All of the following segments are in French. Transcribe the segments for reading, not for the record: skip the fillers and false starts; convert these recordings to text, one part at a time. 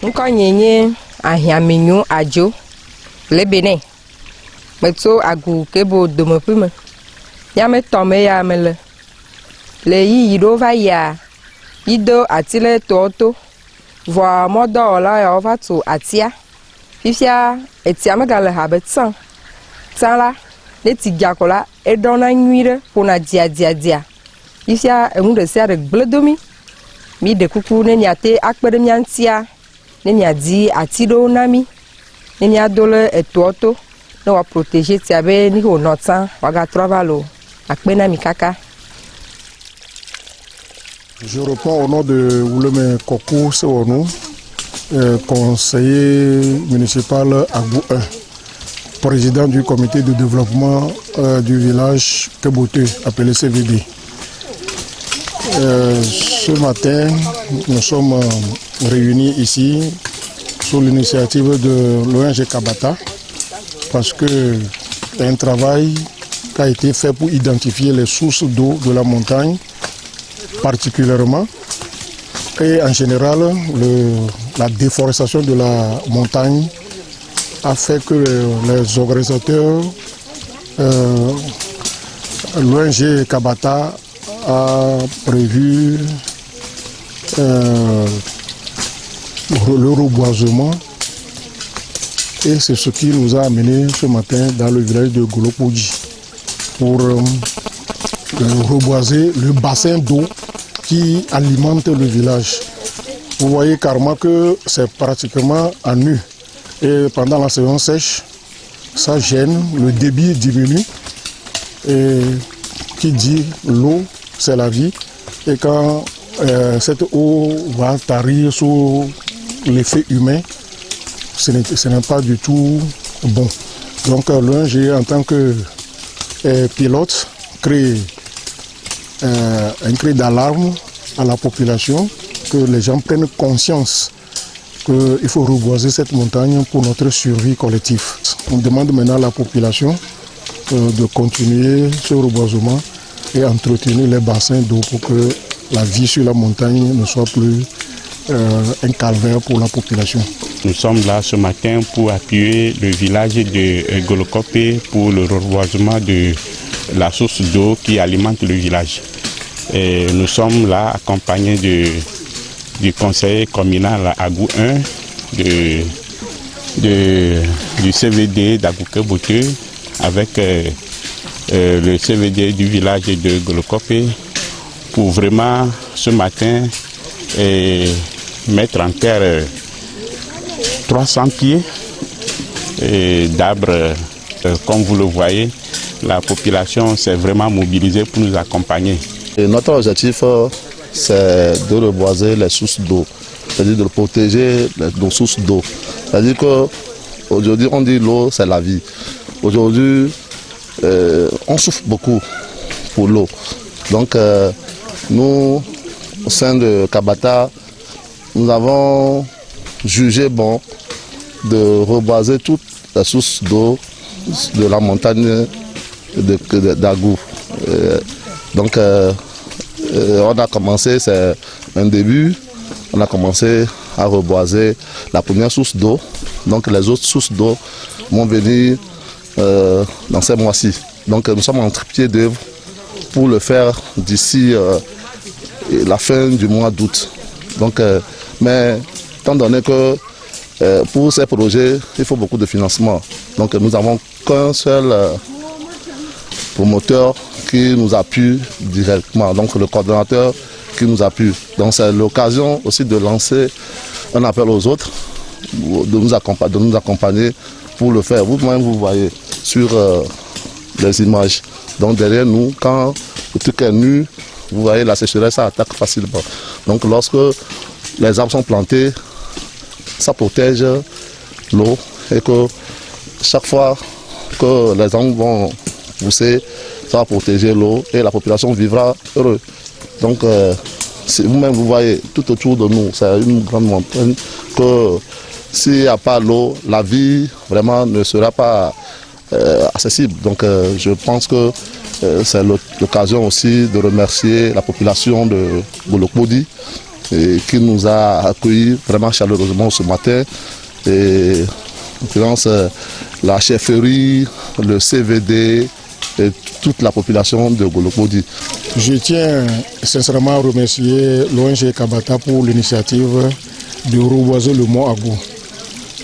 Nkonyenye ahiamenyo ajo le Bénin meto agu kebo domopume ya me tome ya mele le yi do va ya ido atile toto vo modo la ya va to atia fifia etia megale habetsan tsala le tigakola e dona nwire pona dia fifia emu de sia de gledomi mi de kuku ne niate akpere miantia ne nia di atido nami ne nia dole etoto no wa protéger tiabe ni ho notan waga travalo akpena mi kaka. Je réponds au nom de Ouleme Koko Sewonou, conseiller municipal Agou 1, président du comité de développement du village Kebote, appelé CVD. Ce matin, nous sommes réunis ici sous l'initiative de l'ONG Kabata parce que un travail qui a été fait pour identifier les sources d'eau de la montagne particulièrement et en général la déforestation de la montagne a fait que les organisateurs, l'ONG Kabata a prévu le reboisement et c'est ce qui nous a amené ce matin dans le village de Golopodji pour reboiser le bassin d'eau qui alimente le village. Vous voyez carrément que c'est pratiquement à nu et pendant la saison sèche ça gêne, le débit diminue et qui dit l'eau c'est la vie et quand cette eau va tarir sous l'effet humain, ce n'est pas du tout bon. Donc l'ONG en tant que pilote crée un cri d'alarme à la population, que les gens prennent conscience qu'il faut reboiser cette montagne pour notre survie collective. On demande maintenant à la population de continuer ce reboisement et entretenir les bassins d'eau pour que la vie sur la montagne ne soit plus un calvaire pour la population. Nous sommes là ce matin pour appuyer le village de Golokopé pour le reboisement de la source d'eau qui alimente le village. Et nous sommes là accompagnés du conseiller communal Agou 1, du CVD d'Agou-Kebote avec le CVD du village de Golokopé pour vraiment ce matin mettre en terre 300 pieds d'arbres. Comme vous le voyez, la population s'est vraiment mobilisée pour nous accompagner. Et notre objectif, c'est de reboiser les sources d'eau, c'est-à-dire de protéger nos sources d'eau. C'est-à-dire qu'aujourd'hui, on dit l'eau, c'est la vie. Aujourd'hui, on souffre beaucoup pour l'eau. Donc, nous, au sein de Kabata, nous avons jugé bon de reboiser toutes les sources d'eau de la montagne d'Agou. Donc, on a commencé, c'est un début, on a commencé à reboiser la première source d'eau. Donc, les autres sources d'eau vont venir dans ces mois-ci. Donc, nous sommes en pied d'œuvre pour le faire d'ici la fin du mois d'août. Donc, mais étant donné que pour ces projets, il faut beaucoup de financement. Donc nous n'avons qu'un seul promoteur qui nous appuie directement, donc le coordonnateur qui nous appuie. Donc c'est l'occasion aussi de lancer un appel aux autres, de nous accompagner pour le faire. Vous-même, vous voyez sur les images. Donc derrière nous, quand le truc est nu, vous voyez la sécheresse, ça attaque facilement. Donc lorsque les arbres sont plantés, ça protège l'eau et que chaque fois que les arbres vont pousser, ça va protéger l'eau et la population vivra heureux. Donc vous-même vous voyez tout autour de nous, c'est une grande montagne que s'il n'y a pas l'eau, la vie vraiment ne sera pas accessible. Donc je pense que c'est l'occasion aussi de remercier la population de Golokpodi qui nous a accueillis vraiment chaleureusement ce matin. Et en l'occurrence, la chefferie, le CVD et toute la population de Golokpodi. Je tiens sincèrement à remercier l'ONG Kabata pour l'initiative de reboiser le mont Agou.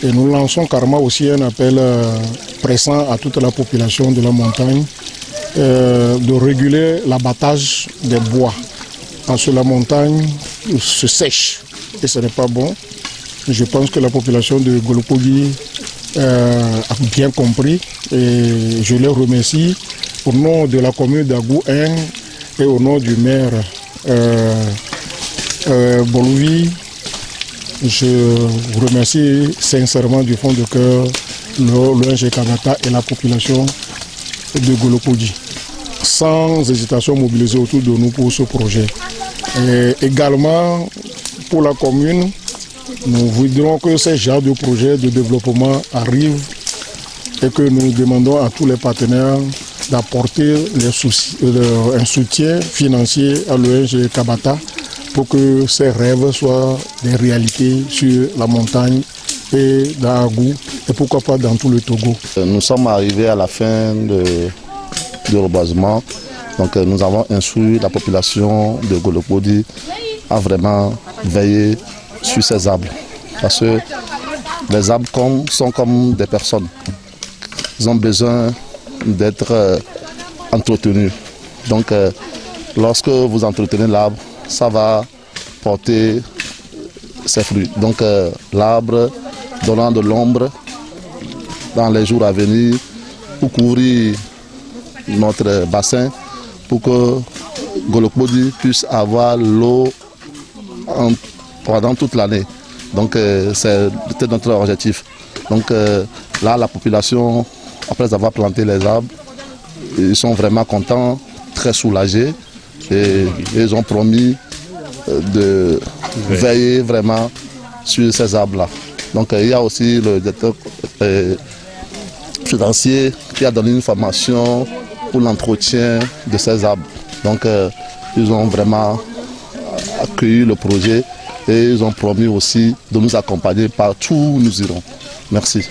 Et nous lançons carrément aussi un appel pressant à toute la population de la montagne de réguler l'abattage des bois. Parce que la montagne se sèche et ce n'est pas bon. Je pense que la population de Golokpodi a bien compris et je les remercie au nom de la commune d'Agou 1 et au nom du maire Bolouvi. Je vous remercie sincèrement du fond de cœur l'ONG Kabata et la population de Golokpodi. Sans hésitation mobilisée autour de nous pour ce projet. Et également pour la commune, nous voudrions que ces genres de projets de développement arrivent et que nous demandons à tous les partenaires d'apporter un soutien financier à l'ONG Kabata pour que ces rêves soient des réalités sur la montagne et dans Agou et pourquoi pas dans tout le Togo. Nous sommes arrivés à la fin du reboisement. Donc nous avons instruit la population de Golokpodi à vraiment veiller sur ces arbres. Parce que les arbres sont comme des personnes. Ils ont besoin d'être entretenus. Donc lorsque vous entretenez l'arbre, ça va porter ses fruits. Donc l'arbre donnant de l'ombre dans les jours à venir pour couvrir notre bassin, pour que Golokpodi puisse avoir l'eau pendant toute l'année. Donc c'était notre objectif. Donc là, la population, après avoir planté les arbres, ils sont vraiment contents, très soulagés et ils ont promis de veiller vraiment sur ces arbres-là. Donc il y a aussi le directeur financier qui a donné une formation pour l'entretien de ces arbres. Donc ils ont vraiment accueilli le projet et ils ont promis aussi de nous accompagner partout où nous irons. Merci.